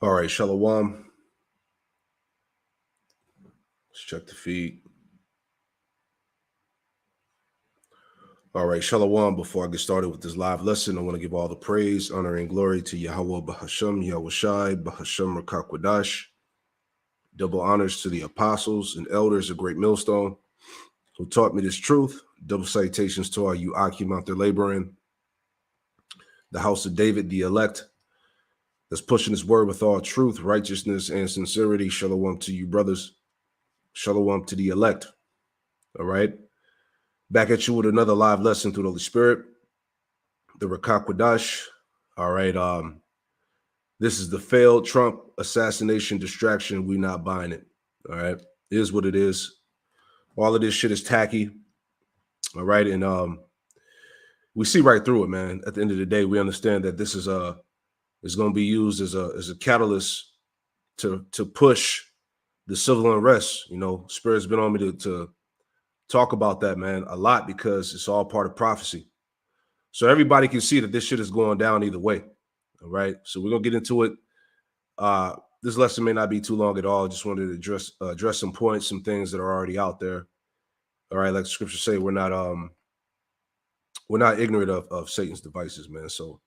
All right, Shalom. Let's check the feed. All right, Shalom. Before I get started with this live lesson, I want to give all the praise, honor, and glory to Yahweh Bahasham, Yahweh Shai, Bahasham Rakakwadash. Double honors to the apostles and elders of Great Millstone who taught me this truth. Double citations to all you Akim out there laboring. The house of David, the elect, that's pushing his word with all truth, righteousness, and sincerity. Shalom to you, brothers. Shalom to the elect. All right. Back at you with another live lesson through the Holy Spirit. The Rakakwadash. All right. This is the failed Trump assassination distraction. We not buying it. All right. It is what it is. All of this shit is tacky. All right. And we see right through it, man. At the end of the day, we understand that this is going to be used as a catalyst to push the civil unrest. You know, Spirit's been on me to talk about that, man, a lot, because it's all part of prophecy. So everybody can see that this shit is going down either way. All right. So we're gonna get into it. This lesson may not be too long at all. I just wanted to address some points, some things that are already out there. All right, like the scriptures say, we're not ignorant of Satan's devices, man. So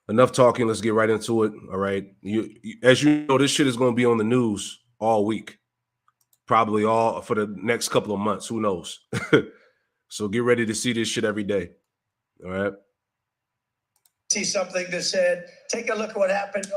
enough talking. Let's get right into it. All right. As you know, this shit is gonna be on the news all week. Probably all for the next couple of months. Who knows? So get ready to see this shit every day. All right. See something that said, take a look at what happened.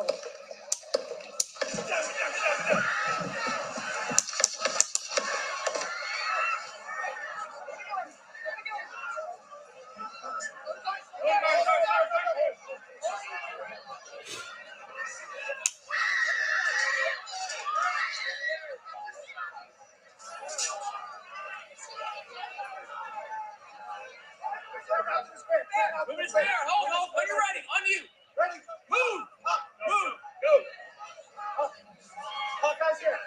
Hold, when you're ready, on you. Ready, move, move, go. Hawkeye's here.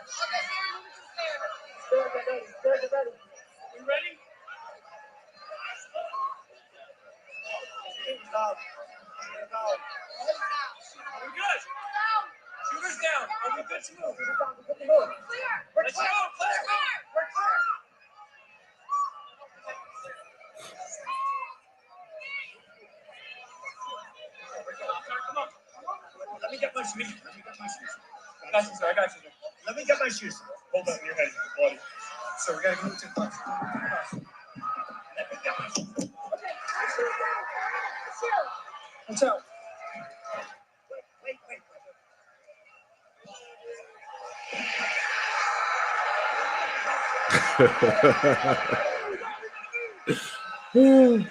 Ready. You ready? We're good. Shooters down. Are we good to move? Let's go, clear. We're clear. Come on. Let me get my shoes. I got you, sir. Let me get my shoes. Hold up, you're ready, buddy. So we gotta move to the bus. Let me get my shoes. Okay, my shoes down. What's up? Wait.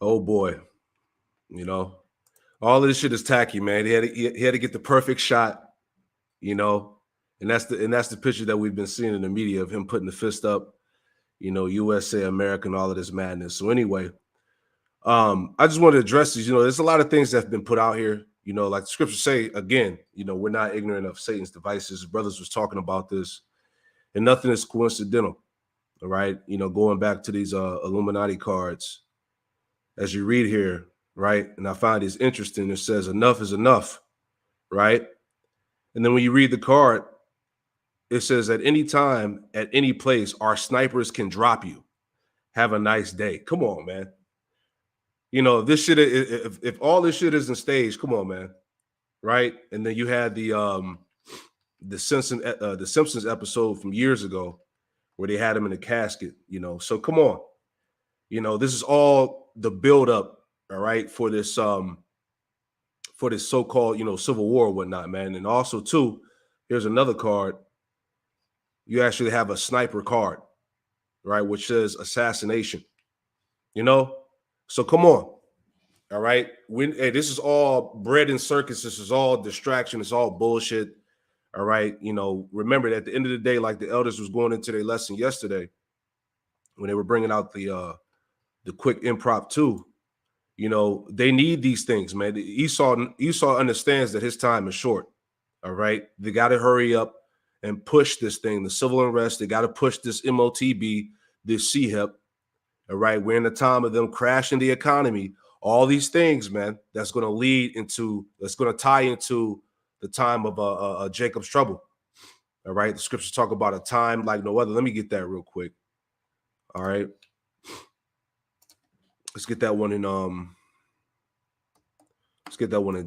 Oh boy, you know, all of this shit is tacky, man. He had to get the perfect shot, you know, and that's the picture that we've been seeing in the media of him putting the fist up, you know, USA, America, and all of this madness. So anyway, I just wanted to address this. You know, there's a lot of things that have been put out here. You know, like the scriptures say again. You know, we're not ignorant of Satan's devices. Brothers was talking about this, and nothing is coincidental. All right, you know, going back to these Illuminati cards. As you read here, right? And I find it's interesting. It says enough is enough, right? And then when you read the card, it says at any time, at any place, our snipers can drop you. Have a nice day. Come on, man. You know, this shit, if all this shit isn't staged, come on, man. Right? And then you had the Simpsons episode from years ago where they had him in a casket, you know. So come on. You know, this is all the buildup, all right, for this so-called, you know, civil war or whatnot, man. And also, too, here's another card. You actually have a sniper card, right, which says assassination. You know, so come on, all right. Hey, this is all bread and circus. This is all distraction. It's all bullshit. All right, you know, remember that at the end of the day, like the elders was going into their lesson yesterday when they were bringing out the quick impromptu, You know, they need these things, man. Esau understands that his time is short. All right. They got to hurry up and push this thing, the civil unrest. They got to push this MOTB, this CHIP. All right. We're in the time of them crashing the economy. All these things, man, that's going to tie into the time of Jacob's trouble. All right. The scriptures talk about a time like no other. Let me get that real quick. All right. Let's get that one in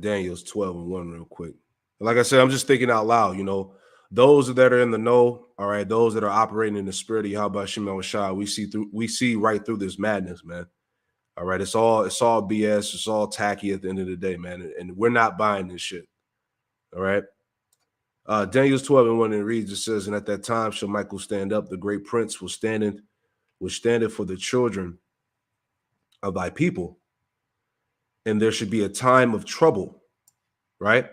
Daniel's 12:1 real quick. Like I said, I'm just thinking out loud, you know, those that are in the know, all right, those that are operating in the spirit of Yahweh Shema Shah, we see right through this madness, man. All right, it's all BS, it's all tacky at the end of the day, man. And we're not buying this shit. All right. Daniel's 12:1, it reads, it says, and at that time shall Michael stand up, the great prince was standing for the children of thy people. And there should be a time of trouble, right?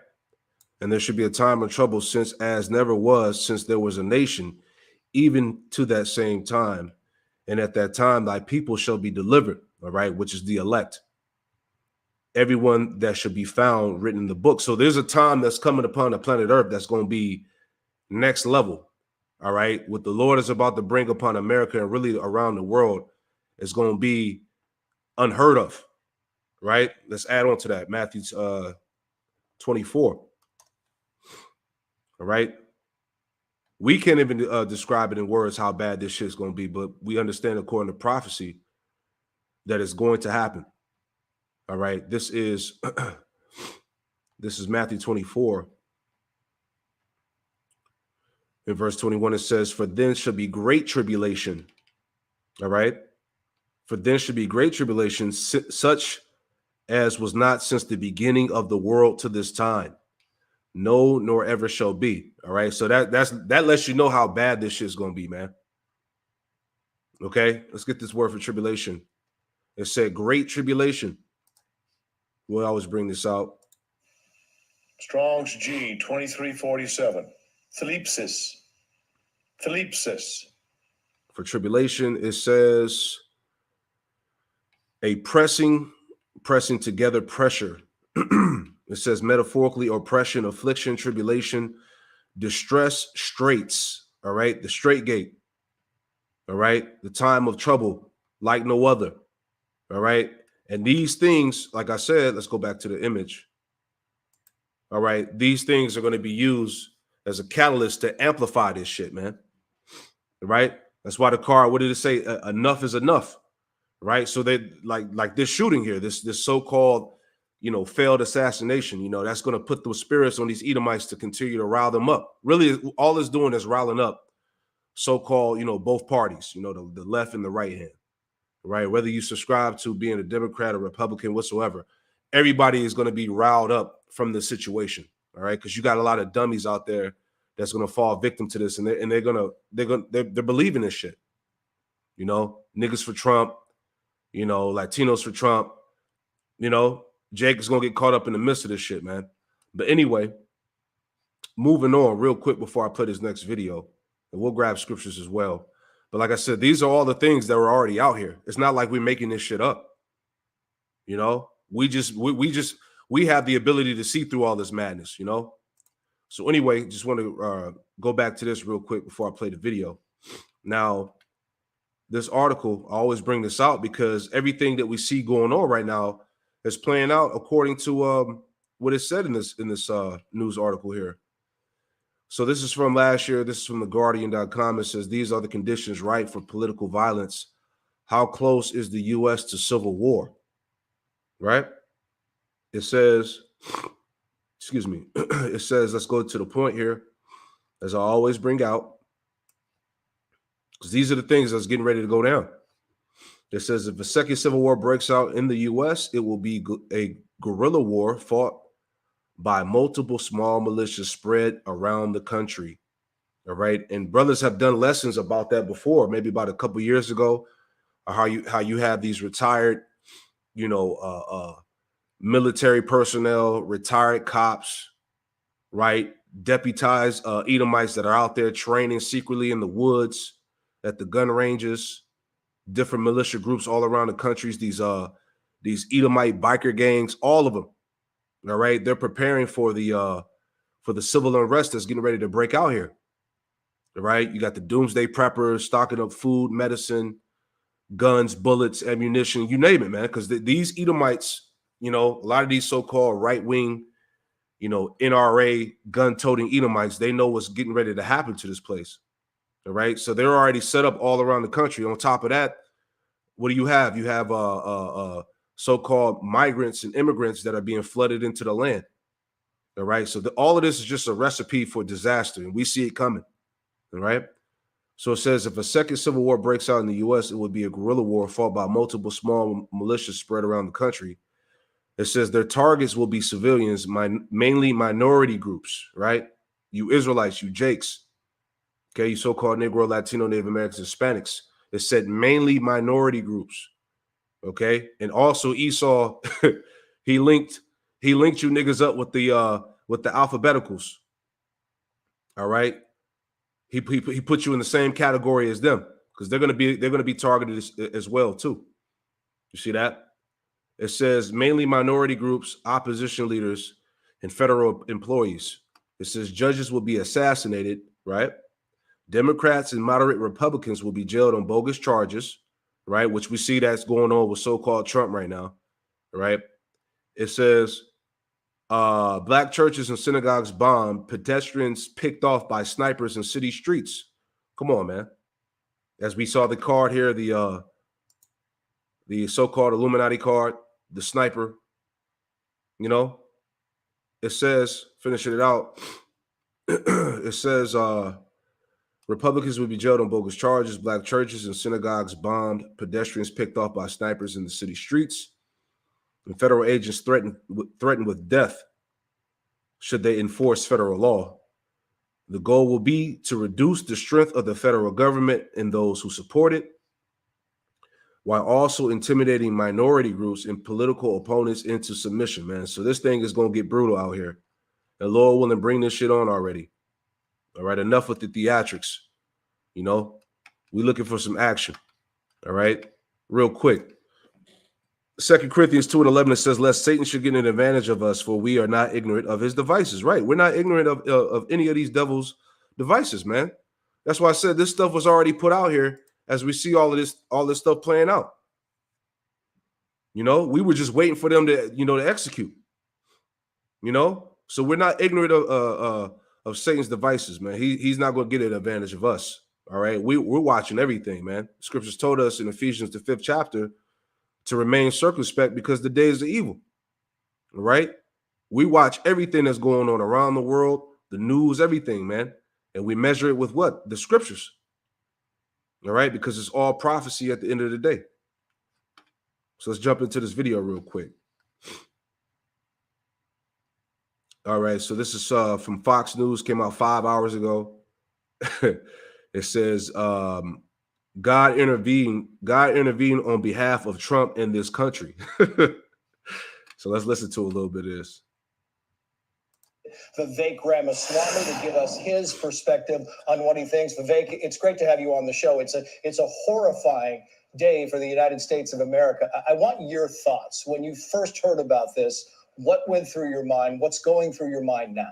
And there should be a time of trouble since as never was, since there was a nation, even to that same time. And at that time, thy people shall be delivered, all right, which is the elect. Everyone that should be found written in the book. So there's a time that's coming upon the planet Earth that's going to be next level, all right? What the Lord is about to bring upon America and really around the world is going to be unheard of, right? Let's add on to that. Matthew 24. All right. We can't even describe it in words how bad this shit's going to be, but we understand according to prophecy that it's going to happen. All right. This is Matthew 24. In verse 21, it says, for then shall be great tribulation. All right. For then shall be great tribulation, such as was not since the beginning of the world to this time. No, nor ever shall be. All right. So that lets you know how bad this shit's going to be, man. Okay. Let's get this word for tribulation. It said great tribulation. We'll always bring this out. Strong's G 2347. Thlipsis. For tribulation, it says a pressing together pressure. It says metaphorically oppression, affliction, tribulation, distress, straits. All right. The straight gate. All right. The time of trouble like no other. All right. And these things, like I said, let's go back to the image. All right. These things are going to be used as a catalyst to amplify this shit, man. Right. That's why the card, what did it say? Enough is enough. Right. So they like this shooting here, this so-called, you know, failed assassination, you know, that's going to put the spirits on these Edomites to continue to rile them up. Really, all it's doing is riling up so-called, you know, both parties, you know, the left and the right hand, right? Whether you subscribe to being a Democrat or Republican whatsoever, everybody is going to be riled up from this situation, all right? Because you got a lot of dummies out there that's going to fall victim to this, and they're believing this shit, you know, niggas for Trump, you know, Latinos for Trump, you know. Jake is going to get caught up in the midst of this shit, man. But anyway, moving on real quick before I play this next video, and we'll grab scriptures as well. But like I said, these are all the things that were already out here. It's not like we're making this shit up. You know, we have the ability to see through all this madness, you know? So anyway, just want to go back to this real quick before I play the video. Now, this article, I always bring this out because everything that we see going on right now is playing out according to what is said in this news article here. So this is from last year. This is from theguardian.com. It says, these are the conditions ripe for political violence. How close is the U.S. to civil war? Right? It says, excuse me, it says, let's go to the point here, as I always bring out, because these are the things that's getting ready to go down. It says, if a second civil war breaks out in the U.S., it will be a guerrilla war fought by multiple small militias spread around the country. All right. And brothers have done lessons about that before, maybe about a couple years ago, or how you have these retired, you know, military personnel, retired cops, right? Deputized Edomites that are out there training secretly in the woods, at the gun ranges, different militia groups all around the countries, these these Edomite biker gangs, all of them. All right, they're preparing for the civil unrest that's getting ready to break out here. All right, you got the doomsday preppers stocking up food, medicine, guns, bullets, ammunition, you name it, man. Because these Edomites, you know, a lot of these so-called right-wing, you know, NRA gun-toting Edomites, they know what's getting ready to happen to this place. All right, so they're already set up all around the country. On top of that, what do you have? You have so-called migrants and immigrants that are being flooded into the land. All right, so all of this is just a recipe for disaster, and we see it coming. All right. So it says if a second civil war breaks out in the U.S., it would be a guerrilla war fought by multiple small militias spread around the country. It says their targets will be civilians, mainly minority groups, right? You Israelites, you Jakes, okay, you so-called Negro, Latino, Native Americans, Hispanics. It said mainly minority groups, okay? And also Esau, he linked you niggas up with the alphabeticals, all right? He put you in the same category as them because they're gonna be targeted as well too. You see that? It says mainly minority groups, opposition leaders, and federal employees. It says judges will be assassinated, right? Democrats and moderate Republicans will be jailed on bogus charges, right? Which we see that's going on with so-called Trump right now, right? It says black churches and synagogues bombed, pedestrians picked off by snipers in city streets. Come on, man. As we saw the card here, the so-called Illuminati card, the sniper, you know, it says, finishing it out, it says Republicans will be jailed on bogus charges, black churches and synagogues bombed, pedestrians picked off by snipers in the city streets, and federal agents threatened with death should they enforce federal law. The goal will be to reduce the strength of the federal government and those who support it, while also intimidating minority groups and political opponents into submission, man. So this thing is going to get brutal out here. And Lord willing, bring this shit on already. All right, enough with the theatrics. You know, we looking for some action. All right, real quick. 2 Corinthians 2:11, it says, lest Satan should get an advantage of us, for we are not ignorant of his devices. Right, we're not ignorant of any of these devil's devices, man. That's why I said this stuff was already put out here as we see all this stuff playing out. You know, we were just waiting for them to, you know, to execute. You know, so we're not ignorant of Satan's devices, man. He's not going to get an advantage of us. All right, we're watching everything, man. Scriptures told us in Ephesians the 5th chapter to remain circumspect because the days are evil. All right, we watch everything that's going on around the world, the news, everything, man, and we measure it with what? The scriptures. All right, because it's all prophecy at the end of the day. So let's jump into this video real quick. All right, so this is from Fox News, came out 5 hours ago. It says, God intervened on behalf of Trump in this country. So let's listen to a little bit of this. Vivek Ramaswamy to give us his perspective on what he thinks. Vivek, it's great to have you on the show. It's a horrifying day for the United States of America. I want your thoughts. When you first heard about this, what went through your mind? What's going through your mind now?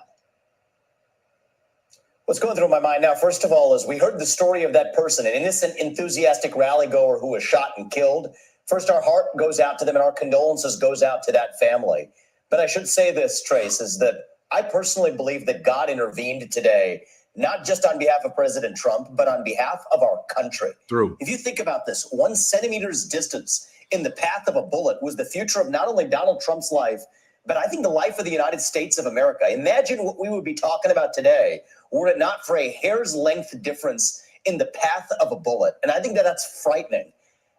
What's going through my mind now, first of all, is we heard the story of that person, an innocent, enthusiastic rally goer who was shot and killed. First, our heart goes out to them and our condolences goes out to that family. But I should say this, Trace, is that I personally believe that God intervened today, not just on behalf of President Trump, but on behalf of our country. True. If you think about this, 1 centimeter's distance in the path of a bullet was the future of not only Donald Trump's life, but I think the life of the United States of America. Imagine what we would be talking about today were it not for a hair's length difference in the path of a bullet. And I think that that's frightening.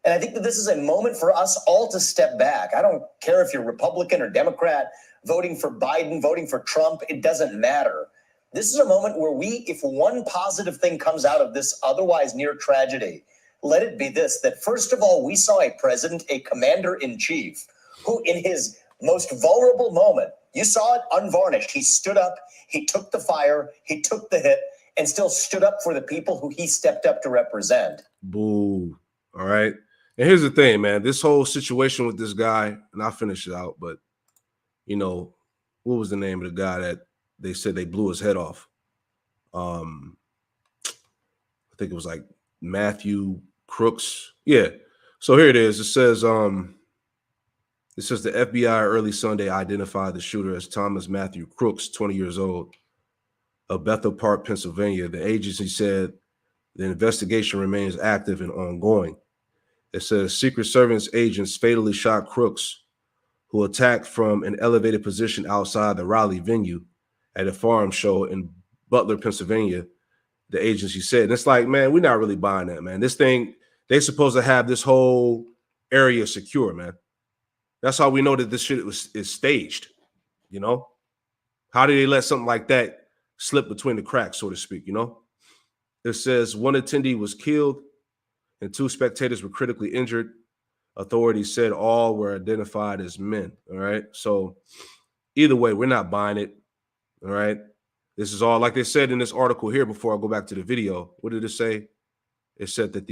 And I think that this is a moment for us all to step back. I don't care if you're Republican or Democrat, voting for Biden, voting for Trump, it doesn't matter. This is a moment where if one positive thing comes out of this otherwise near tragedy, let it be this, that first of all, we saw a president, a commander-in-chief, who in his most vulnerable moment, you saw it unvarnished. He stood up, he took the fire, he took the hit, and still stood up for the people who he stepped up to represent. Boo. All right. And here's the thing, man. This whole situation with this guy, and I'll finish it out, but, you know, what was the name of the guy that they said they blew his head off? I think it was like Matthew Crooks. Yeah. So here it is. It says the FBI early Sunday identified the shooter as Thomas Matthew Crooks, 20 years old, of Bethel Park, Pennsylvania. The agency said the investigation remains active and ongoing. It says Secret Service agents fatally shot Crooks, who attacked from an elevated position outside the Raleigh venue at a farm show in Butler, Pennsylvania, the agency said. And it's like, man, we're not really buying that, man. This thing, they're supposed to have this whole area secure, man. That's how we know that this shit is staged, you know? How did they let something like that slip between the cracks, so to speak, you know? It says one attendee was killed and 2 spectators were critically injured. Authorities said all were identified as men, all right? So either way, we're not buying it, all right? This is all, like they said in this article here before I go back to the video. What did it say? It said that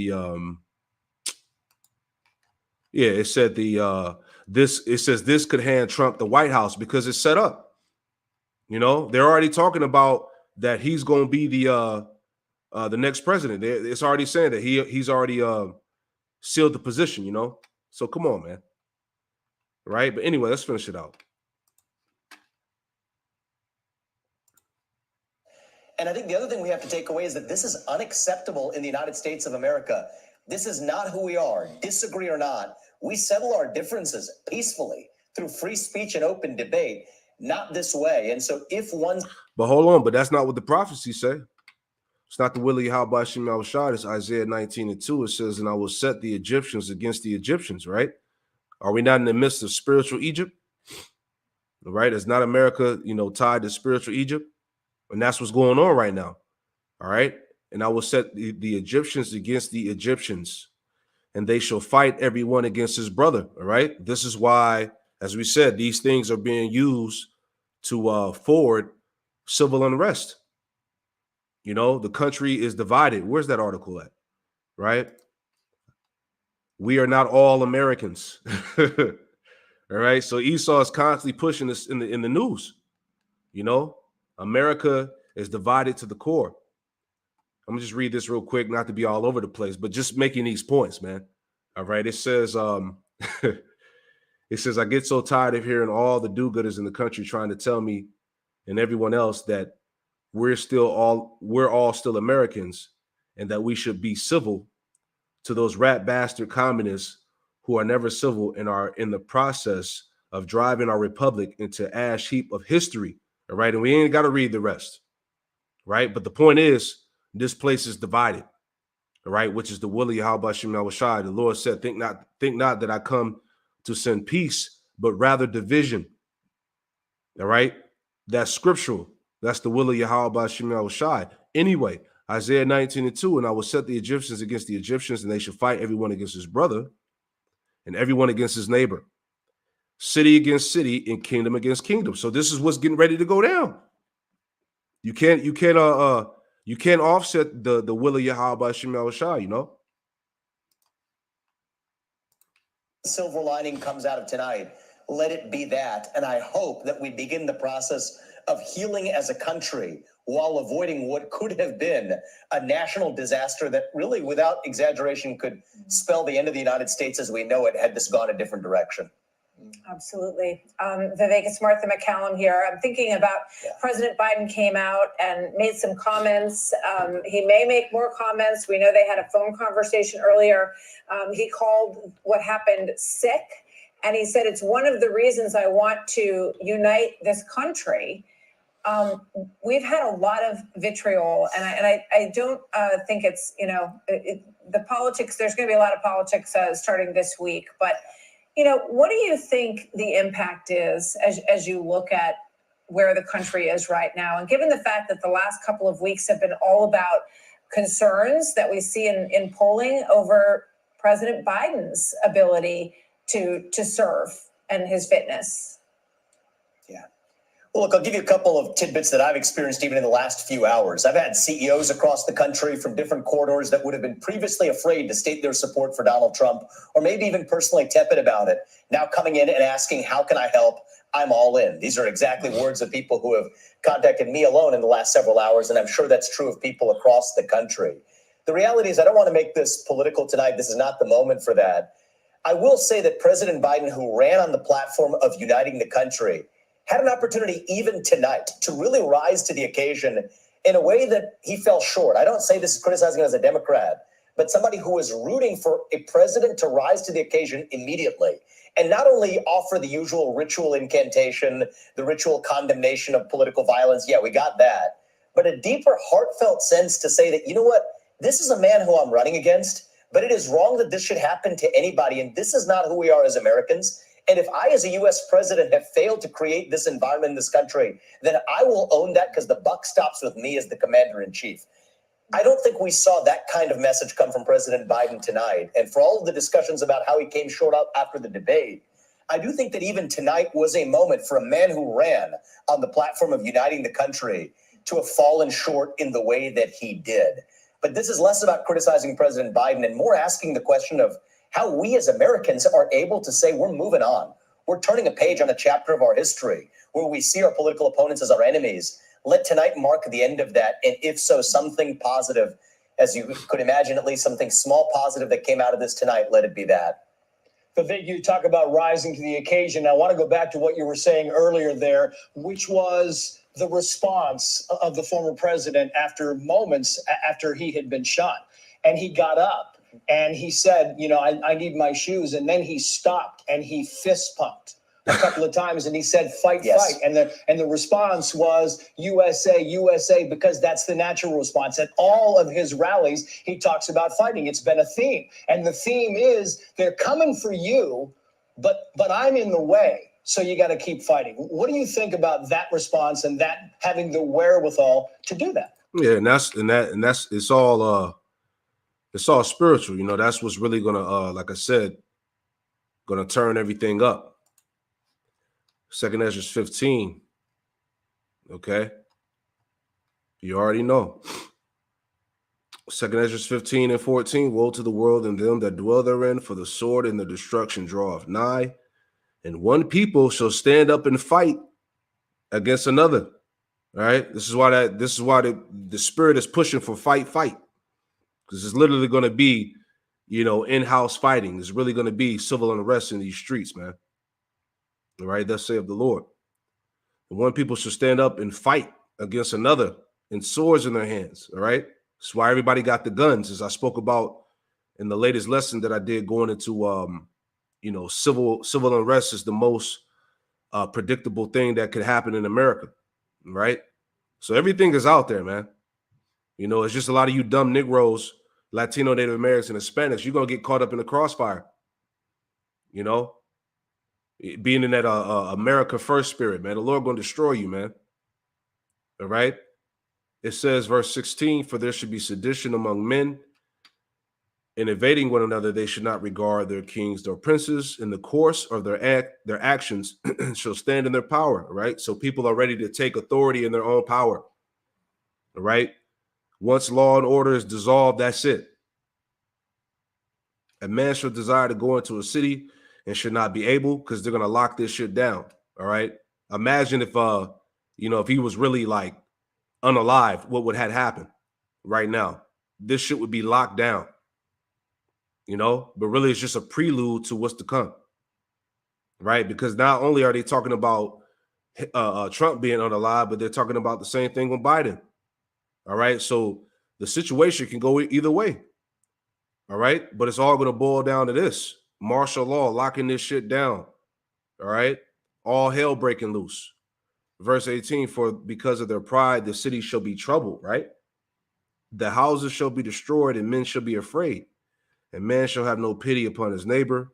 it says this could hand Trump the White House because it's set up. You know, they're already talking about that he's going to be the next president. It's already saying that he's already sealed the position, you know? So come on, man. Right? But anyway, let's finish it out. And I think the other thing we have to take away is that this is unacceptable in the United States of America. This is not who we are. Disagree or not, we settle our differences peacefully through free speech and open debate, not this way. And so if one... But hold on, but that's not what the prophecies say. It's not the will of Yahweh Shem Yahushua. It's Isaiah 19:2. It says, and I will set the Egyptians against the Egyptians, right? Are we not in the midst of spiritual Egypt? Right? Is not America, you know, tied to spiritual Egypt? And that's what's going on right now. All right. And I will set the Egyptians against the Egyptians, and they shall fight everyone against his brother. All right. This is why, as we said, these things are being used to forward civil unrest. You know, the country is divided. Where's that article at? Right. We are not all Americans. All right. So Esau is constantly pushing this in the news. You know, America is divided to the core. I'm gonna just read this real quick, not to be all over the place, but just making these points, man. All right. It says, it says, I get so tired of hearing all the do-gooders in the country trying to tell me and everyone else that we're all still Americans and that we should be civil to those rat bastard communists who are never civil and are in the process of driving our republic into ash heap of history. All right. And we ain't got to read the rest. Right. But the point is, this place is divided. All right. Which is the will of Yahweh Shem Yahushua. The Lord said, think not that I come to send peace, but rather division. All right. That's scriptural. That's the will of Yahweh Shem Yahushua. Anyway, Isaiah 19:2, and I will set the Egyptians against the Egyptians, and they shall fight everyone against his brother and everyone against his neighbor, city against city and kingdom against kingdom. So this is what's getting ready to go down. You can't offset the will of Yahweh Shem Yahushua, you know. Silver lining comes out of tonight. Let it be that. And I hope that we begin the process of healing as a country while avoiding what could have been a national disaster that really, without exaggeration, could spell the end of the United States as we know it had this gone a different direction. Absolutely. Vivek, it's Martha McCallum here. I'm thinking about President Biden came out and made some comments. He may make more comments. We know they had a phone conversation earlier. He called what happened sick, and he said it's one of the reasons I want to unite this country. We've had a lot of vitriol, and I don't think it's, the politics, there's going to be a lot of politics starting this week, but what do you think the impact is as you look at where the country is right now? And given the fact that the last couple of weeks have been all about concerns that we see in polling over President Biden's ability to serve and his fitness. Yeah. Well, look, I'll give you a couple of tidbits that I've experienced even in the last few hours. I've had CEOs across the country from different corridors that would have been previously afraid to state their support for Donald Trump, or maybe even personally tepid about it, now coming in and asking, how can I help? I'm all in. These are exactly words of people who have contacted me alone in the last several hours, and I'm sure that's true of people across the country. The reality is I don't want to make this political tonight. This is not the moment for that. I will say that President Biden, who ran on the platform of uniting the country, had an opportunity even tonight to really rise to the occasion in a way that he fell short. I don't say this is criticizing him as a Democrat, but somebody who was rooting for a president to rise to the occasion immediately and not only offer the usual ritual incantation, the ritual condemnation of political violence. Yeah, we got that. But a deeper, heartfelt sense to say that, you know what, this is a man who I'm running against, but it is wrong that this should happen to anybody. And this is not who we are as Americans. And if I, as a U.S. president, have failed to create this environment in this country, then I will own that because the buck stops with me as the commander in chief. I don't think we saw that kind of message come from President Biden tonight. And for all of the discussions about how he came short up after the debate, I do think that even tonight was a moment for a man who ran on the platform of uniting the country to have fallen short in the way that he did. But this is less about criticizing President Biden and more asking the question of how we as Americans are able to say we're moving on. We're turning a page on a chapter of our history where we see our political opponents as our enemies. Let tonight mark the end of that. And if so, something positive, as you could imagine, at least something small positive that came out of this tonight, let it be that. Vivek, you talk about rising to the occasion. I want to go back to what you were saying earlier there, which was the response of the former president after moments after he had been shot. And he got up and he said, you know, I need my shoes. And then he stopped and he fist pumped a couple of times and he said, fight, Yes. fight. And the response was USA, USA, because that's the natural response. At all of his rallies, he talks about fighting. It's been a theme. And the theme is they're coming for you, but I'm in the way. So you got to keep fighting. What do you think about that response and that having the wherewithal to do that? Yeah, and that's it's all spiritual. You know, that's what's really gonna like I said, gonna turn everything up. 2 Ezra 15. Okay. You already know. 2 Ezra 15 and 14. Woe to the world and them that dwell therein, for the sword and the destruction draweth nigh. And one people shall stand up and fight against another. All right. This is why the spirit is pushing for fight. Because it's literally going to be, you know, in-house fighting. It's really going to be civil unrest in these streets, man. All right. Thus saith the Lord. And one people shall stand up and fight against another and swords in their hands. All right. That's why everybody got the guns, as I spoke about in the latest lesson that I did going into you know, civil unrest is the most predictable thing that could happen in America, right? So everything is out there, man. You know, it's just a lot of you dumb Negroes, Latino, Native Americans, and Hispanics. You're gonna get caught up in the crossfire. You know, being in that America first spirit, man. The Lord gonna destroy you, man. All right. It says, verse 16, for there should be sedition among men. In evading one another, they should not regard their kings or princes. In the course of their actions shall stand in their power, right? So people are ready to take authority in their own power, all right? Once law and order is dissolved, that's it. A man shall desire to go into a city and should not be able because they're going to lock this shit down, all right? Imagine if, you know, if he was really like unalive, what would have happened right now? This shit would be locked down. You know, but really it's just a prelude to what's to come, right? Because not only are they talking about Trump being unalive, but they're talking about the same thing with Biden, all right? So the situation can go either way, all right? But it's all going to boil down to this: martial law, locking this shit down, all right? All hell breaking loose. Verse 18, for because of their pride, the city shall be troubled, right? The houses shall be destroyed and men shall be afraid. And man shall have no pity upon his neighbor,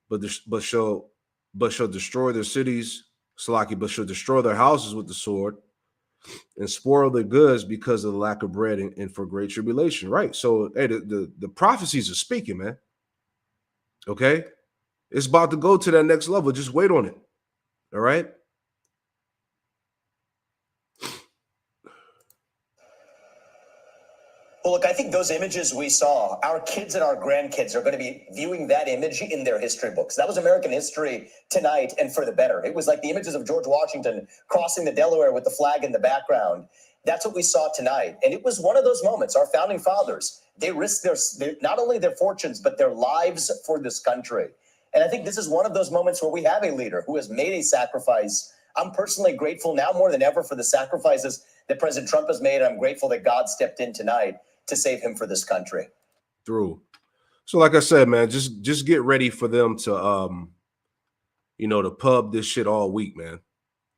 but shall destroy their cities, but shall destroy their houses with the sword, and spoil their goods because of the lack of bread and for great tribulation. Right. So hey, the prophecies are speaking, man. Okay, it's about to go to that next level. Just wait on it. All right. Well, look, I think those images we saw, our kids and our grandkids are going to be viewing that image in their history books. That was American history tonight, and for the better. It was like the images of George Washington crossing the Delaware with the flag in the background. That's what we saw tonight. And it was one of those moments. Our founding fathers, they risked not only their fortunes, but their lives for this country. And I think this is one of those moments where we have a leader who has made a sacrifice. I'm personally grateful now more than ever for the sacrifices that President Trump has made. I'm grateful that God stepped in tonight to save him for this country. Through. So like I said, man, just get ready for them to to pub this shit all week, man.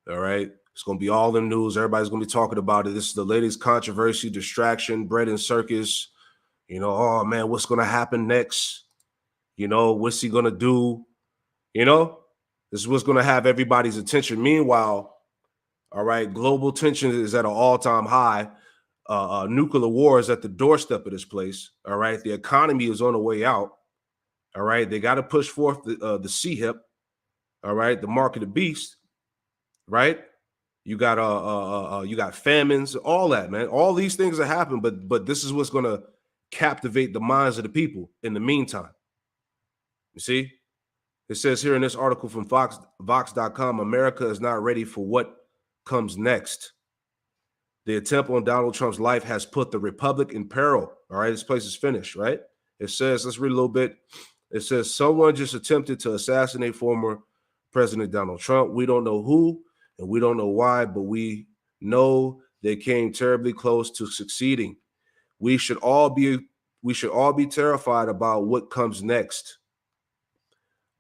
All right. It's gonna be all in news. Everybody's gonna be talking about it. This is the latest controversy, distraction, bread and circus. Oh man, what's gonna happen next? What's he gonna do? This is what's gonna have everybody's attention. Meanwhile, all right, global tension is at an all-time high. Nuclear war is at the doorstep of this place. All right, the economy is on the way out. All right, they got to push forth the CHIP. All right, the mark of the beast. Right, you got famines, all that, man. All these things that happen, but this is what's gonna captivate the minds of the people. In the meantime, you see, it says here in this article from Vox.com, America is not ready for what comes next. The attempt on Donald Trump's life has put the republic in peril. All right, this place is finished, right? It says, let's read a little bit. It says, someone just attempted to assassinate former President Donald Trump. We don't know who and we don't know why, but we know they came terribly close to succeeding. We should all be terrified about what comes next.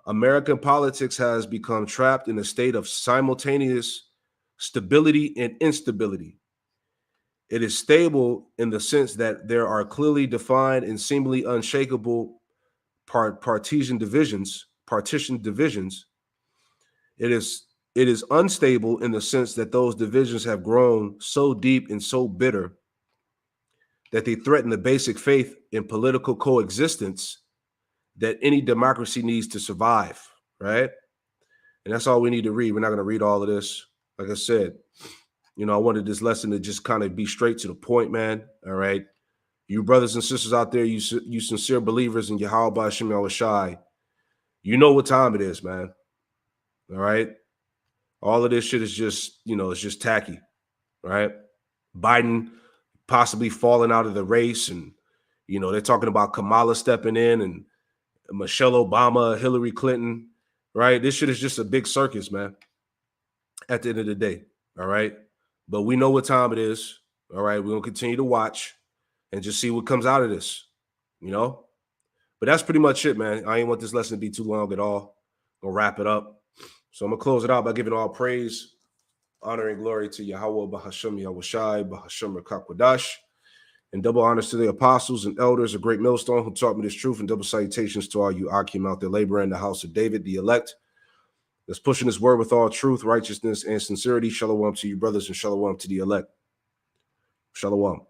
American politics has become trapped in a state of simultaneous stability and instability. It is stable in the sense that there are clearly defined and seemingly unshakable partition divisions. It is unstable in the sense that those divisions have grown so deep and so bitter that they threaten the basic faith in political coexistence that any democracy needs to survive, right? And that's all we need to read. We're not going to read all of this. Like I said, I wanted this lesson to just kind of be straight to the point, man. All right. You brothers and sisters out there, you sincere believers in Yahweh Ba'Shem Yahushai, you know what time it is, man. All right. All of this shit is just, it's just tacky, right? Biden possibly falling out of the race. And, they're talking about Kamala stepping in and Michelle Obama, Hillary Clinton, right? This shit is just a big circus, man, at the end of the day. All right. But we know what time it is. All right. We're going to continue to watch and just see what comes out of this, But that's pretty much it, man. I ain't want this lesson to be too long at all. Gonna wrap it up. So I'm going to close it out by giving all praise, honor, and glory to Yahweh B'Hashem Yahushai B'Hashem Rakakwadash, and double honors to the apostles and elders of Great Millstone who taught me this truth, and double salutations to all you Akim out there laboring in the house of David, the elect. That's pushing this word with all truth, righteousness, and sincerity. Shalom to you, brothers, and shalom to the elect. Shalom.